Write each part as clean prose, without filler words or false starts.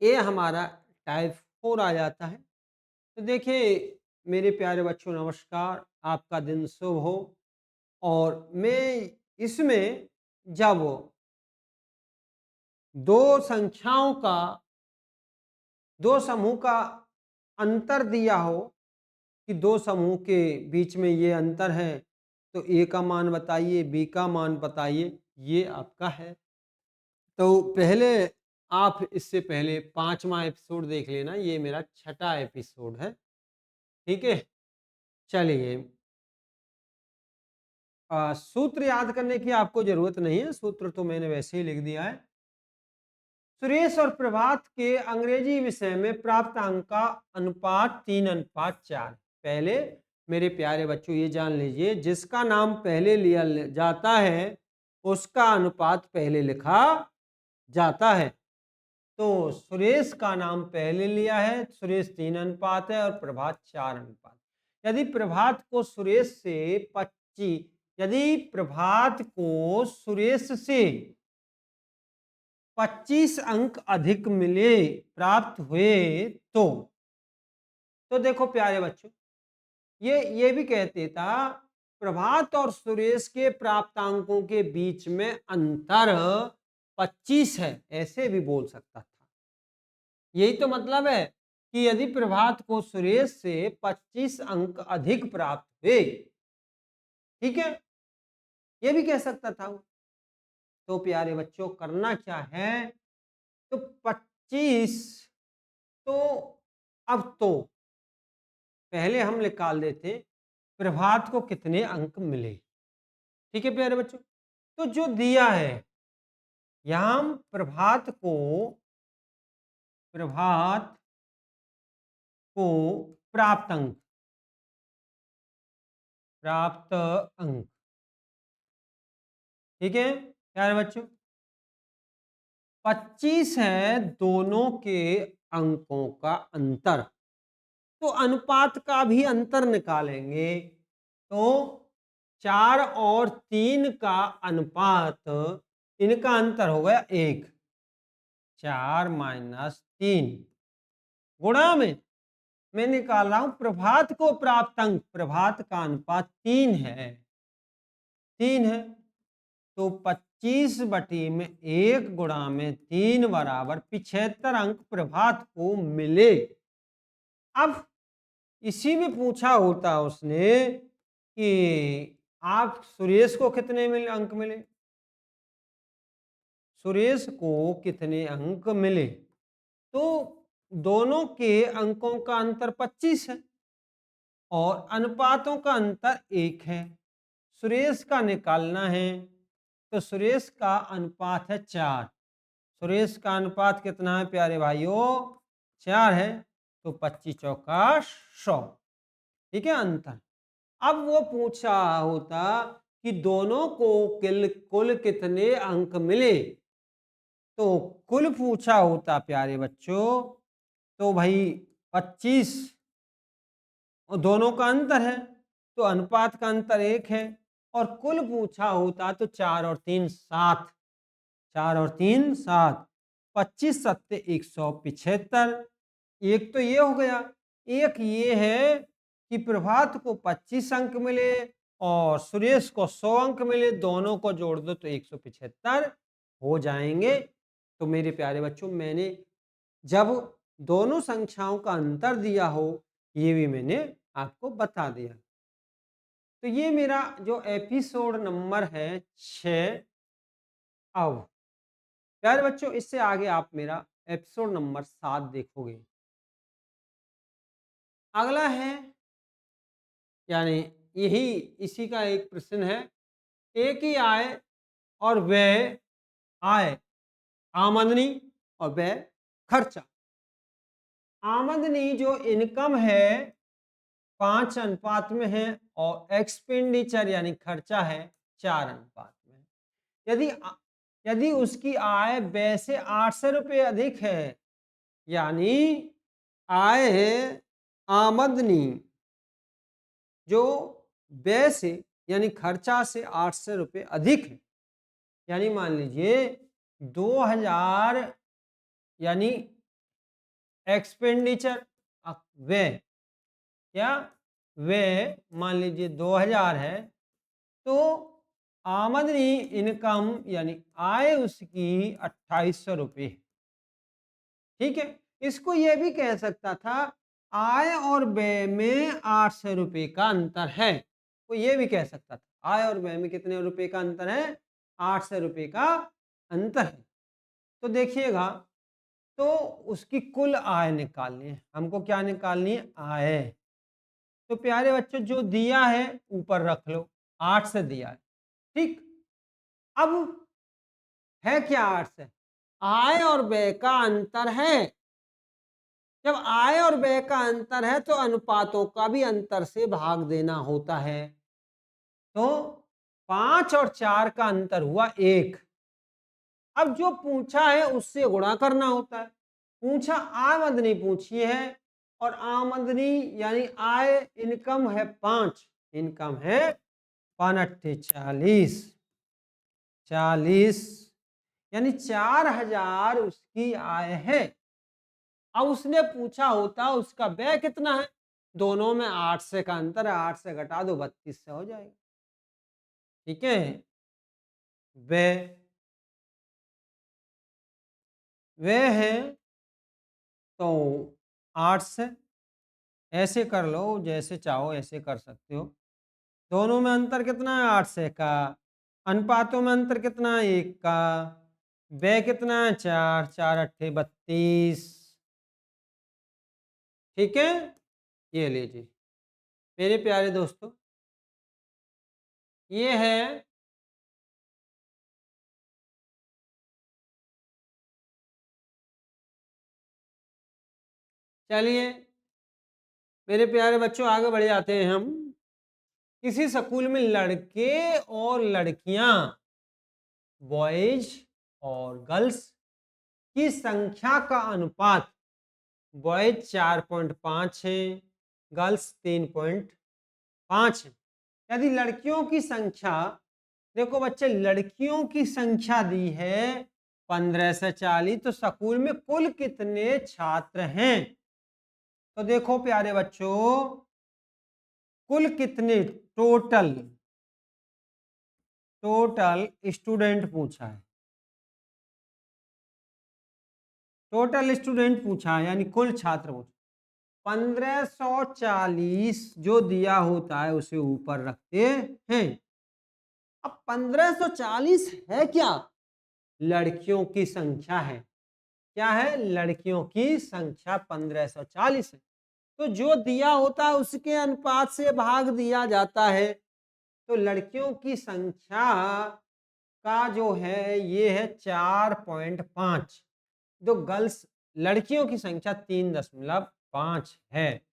ए हमारा टाइप 4 आ जाता है। तो देखिए मेरे प्यारे बच्चों नमस्कार, आपका दिन शुभ हो। और मैं इसमें जब दो संख्याओं का दो समूह का अंतर दिया हो कि दो समूह के बीच में ये अंतर है, तो ए का मान बताइए, बी का मान बताइए, ये आपका है। तो पहले आप इससे पहले 5वां एपिसोड देख लेना, ये मेरा छठा एपिसोड है। ठीक है? चलिए, सूत्र याद करने की आपको ज़रूरत नहीं है, सूत्र तो मैंने वैसे ही लिख दिया है। सुरेश और प्रभात के अंग्रेजी विषय में प्राप्त अंक का अनुपात 3:4। पहले मेरे प्यारे बच्चों ये जान लीजिए, जिसका नाम पहले लिया जाता है उसका अनुपात पहले लिखा जाता है। तो सुरेश का नाम पहले लिया है, सुरेश 3 अनुपात है और प्रभात 4 अनुपात। यदि प्रभात को सुरेश से 25 यदि प्रभात को सुरेश से 25 अंक अधिक मिले, प्राप्त हुए, तो देखो प्यारे बच्चों, ये भी कहते था प्रभात और सुरेश के प्राप्तांकों के बीच में अंतर 25 है, ऐसे भी बोल सकता था। यही तो मतलब है कि यदि प्रभात को सुरेश से 25 अंक अधिक प्राप्त हुए, ठीक है, ये भी कह सकता था वो। तो प्यारे बच्चों करना क्या है, तो 25, तो अब तो पहले हम निकाल देते प्रभात को कितने अंक मिले। ठीक है प्यारे बच्चों, तो जो दिया है यहां हम प्रभात को प्राप्त अंक, ठीक है प्यारे बच्चों, 25 है दोनों के अंकों का अंतर। तो अनुपात का भी अंतर निकालेंगे, तो 4 और 3 का अनुपात, इनका अंतर हो गया 1। 4 - 3 गुणा में मैं निकाल रहा हूं प्रभात को प्राप्त अंक, प्रभात का अनुपात 3 है। तो 25/1 गुणा में 3 बराबर 75 अंक प्रभात को मिले। अब इसी में पूछा होता उसने कि आप सुरेश को कितने अंक मिले, सुरेश को कितने अंक मिले, तो दोनों के अंकों का अंतर 25 है और अनुपातों का अंतर 1 है। सुरेश का निकालना है, तो सुरेश का अनुपात है 4। सुरेश का अनुपात कितना है प्यारे भाइयों, 4 है। तो 25 चौका 100, ठीक है अंतर। अब वो पूछा होता कि दोनों को कुल कितने अंक मिले, तो कुल पूछा होता प्यारे बच्चों, तो भाई 25 और दोनों का अंतर है, तो अनुपात का अंतर 1 है। और कुल पूछा होता तो 4 और 3 7, 4 और 3 7, 25 सत्ते 175। एक तो ये हो गया, एक ये है कि प्रभात को 25 अंक मिले और सुरेश को 100 अंक मिले, दोनों को जोड़ दो तो 175 हो जाएंगे। तो मेरे प्यारे बच्चों, मैंने जब दोनों संख्याओं का अंतर दिया हो, ये भी मैंने आपको बता दिया। तो ये मेरा जो एपिसोड नंबर है 6। अब प्यारे बच्चों, इससे आगे आप मेरा एपिसोड नंबर 7 देखोगे। अगला है, यानी यही इसी का एक प्रश्न है, एक ही आय और व्यय, आय आमदनी और व्यय खर्चा। आमदनी जो इनकम है 5 अनुपात में है और एक्सपेंडिचर यानी खर्चा है 4 अनुपात में। यदि यदि उसकी आय व्यय से 800 रुपये अधिक है, यानी आय है आमदनी जो व्यय से यानी खर्चा से 800 रुपये अधिक है, यानी मान लीजिए 2000, यानी एक्सपेंडिचर व्यय, क्या व्यय मान लीजिए 2000 है, तो आमदनी इनकम यानी आय उसकी 2800 रुपये। ठीक है, इसको यह भी कह सकता था आय और व्यय में 800 रुपये का अंतर है, तो ये भी कह सकता था आय और व्यय में कितने रुपए का अंतर है, 800 रुपये का अंतर है। तो देखिएगा, तो उसकी कुल आय निकालनी है हमको, क्या निकालनी है, आय। तो प्यारे बच्चों जो दिया है ऊपर रख लो, 8 से दिया है, ठीक। अब है क्या 8 से, आय और व्यय का अंतर है। जब आय और व्यय का अंतर है तो अनुपातों का भी अंतर से भाग देना होता है। तो 5 और 4 का अंतर हुआ 1। अब जो पूछा है उससे गुणा करना होता है। पूछा आमदनी पूछी है, और आमदनी यानी आय इनकम है 5, इनकम है 5 40 यानी 4000 उसकी आय है। अब उसने पूछा होता उसका व्यय कितना है, दोनों में 8 से का अंतर है, 8 से घटा दो 32 से हो जाएगा। ठीक है, व्यय व्यय है तो 8 से, ऐसे कर लो जैसे चाहो ऐसे कर सकते हो। दोनों में अंतर कितना है, 8 से का। अनुपातों में अंतर कितना है, 1 का। व्यय कितना है, 4, 4 अट्ठे 32। ठीक है, ये लीजिए मेरे प्यारे दोस्तों, ये है चलिए मेरे प्यारे बच्चों आगे बढ़ जाते हैं हम। किसी स्कूल में लड़के और लड़कियां, बॉयज और गर्ल्स की संख्या का अनुपात, बॉयज 4.5 है, गर्ल्स 3.5 है। यदि लड़कियों की संख्या, देखो बच्चे लड़कियों की संख्या दी है 15 से 40, तो स्कूल में कुल कितने छात्र हैं। तो देखो प्यारे बच्चों, कुल कितने टोटल स्टूडेंट पूछा है, टोटल स्टूडेंट पूछा है यानी कुल छात्र पूछा। 1540 जो दिया होता है उसे ऊपर रखते हैं। अब 1540 है क्या, लड़कियों की संख्या है। क्या है, लड़कियों की संख्या 1540 है। तो जो दिया होता है उसके अनुपात से भाग दिया जाता है। तो लड़कियों की संख्या का जो है ये है 4.5, जो गर्ल्स लड़कियों की संख्या 3.5 है,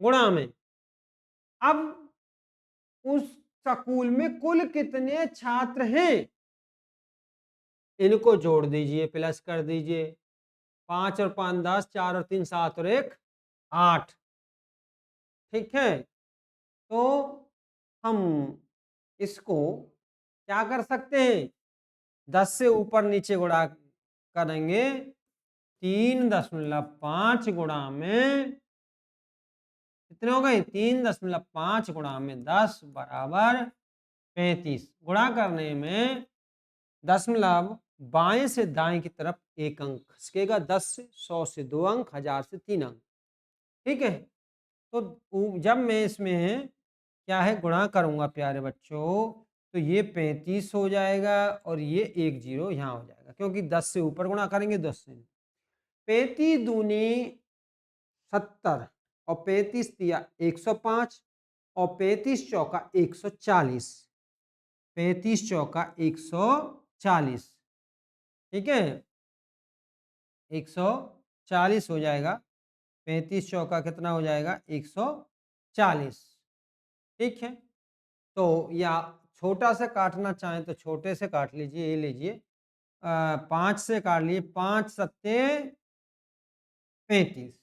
गुणा में। अब उस स्कूल में कुल कितने छात्र हैं, इनको जोड़ दीजिए, प्लस कर दीजिए। 5 और 5 10, 4 और 3 7 और 1 8। ठीक है, तो हम इसको क्या कर सकते हैं, 10 से ऊपर नीचे गुणा करेंगे। 3.5 गुणा में कितने हो गए, 3.5 गुणा में 10 बराबर 35। गुणा करने में दशमलव बाएं से दाएं की तरफ एक अंक खसकेगा, 10 से 100 से 2 अंक, 1000 से 3 अंक। ठीक है, तो जब मैं इसमें क्या है गुणा करूंगा प्यारे बच्चों, तो ये 35 हो जाएगा और ये 1 0 यहाँ हो जाएगा, क्योंकि 10 से ऊपर गुणा करेंगे 10 से। 35 दूनी 70 और 35 दिया 105 और 35 चौका 140, 35 चौका 140। ठीक है, 140 हो जाएगा, 35 चौका कितना हो जाएगा, 140। ठीक है, तो या छोटा से काटना चाहें तो छोटे से काट लीजिए, ये लीजिए 5 से काट लीजिए, 5 सत्ते 35,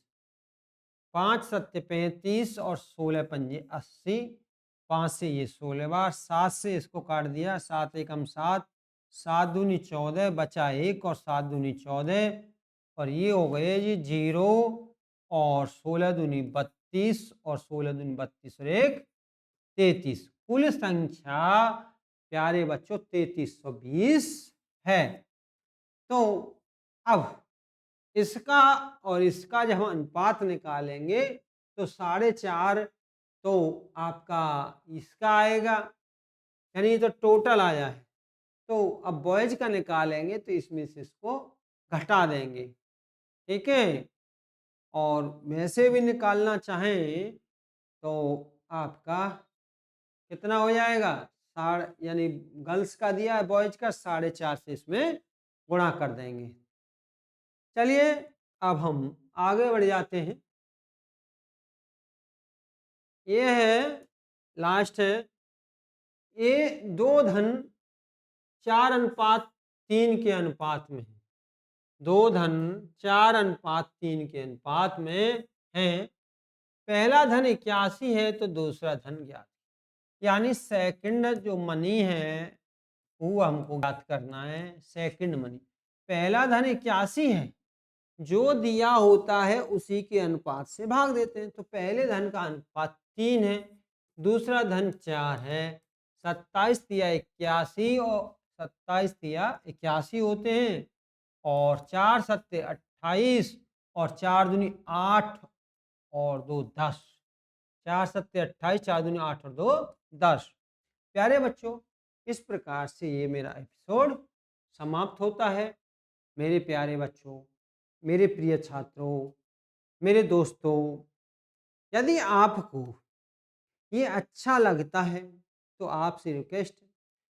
5 सत्ते 35 और 16 पंजे 80, 5 से ये 16 बार, 7 से इसको काट दिया, 7 एकम 7, 7 दूनी 14 बचा 1 और 7 दूनी 14, और ये हो गए जी 0 और 16 दूनी 32 और 16 दूनी 32 और 1 33। कुल संख्या प्यारे बच्चों 3320 है। तो अब इसका और इसका जब हम अनुपात निकालेंगे तो 4.5 तो आपका इसका आएगा, यानी ये तो टोटल आया है। तो अब बॉयज का निकालेंगे तो इसमें से इसको घटा देंगे, ठीक है। और वैसे भी निकालना चाहें तो आपका कितना हो जाएगा, यानी गर्ल्स का दिया है, बॉयज का 4.5 से इसमें गुणा कर देंगे। चलिए अब हम आगे बढ़ जाते हैं। ये है लास्ट है, ये 2 धन 4 अनुपात 3 के अनुपात में है। 2 धन 4 अनुपात 3 के अनुपात में है। पहला धन 81 है तो दूसरा धन ज्ञात, यानी सेकंड जो मनी है वो हमको ज्ञात करना है। सेकंड मनी, पहला धन 81 है, जो दिया होता है उसी के अनुपात से भाग देते हैं। तो पहले धन का अनुपात 3 है, दूसरा धन 4 है। 27 तिया 81 और 27 तिया 81 होते हैं, और 4 सत्ते 28 और 4 दूनी 8 और 2 10। 4 सत्ते 28, 4 दूनी 8 और 2 10। प्यारे बच्चों, इस प्रकार से ये मेरा एपिसोड समाप्त होता है। मेरे प्यारे बच्चों, मेरे प्रिय छात्रों, मेरे दोस्तों, यदि आपको ये अच्छा लगता है तो आपसे रिक्वेस्ट है,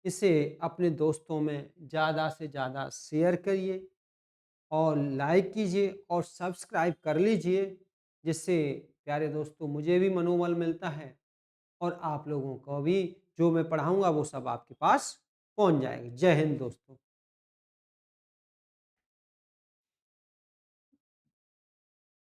इसे अपने दोस्तों में ज़्यादा से ज़्यादा शेयर करिए और लाइक कीजिए और सब्सक्राइब कर लीजिए, जिससे प्यारे दोस्तों मुझे भी मनोबल मिलता है और आप लोगों को भी जो मैं पढ़ाऊँगा वो सब आपके पास पहुँच जाएगा। जय हिंद दोस्तों।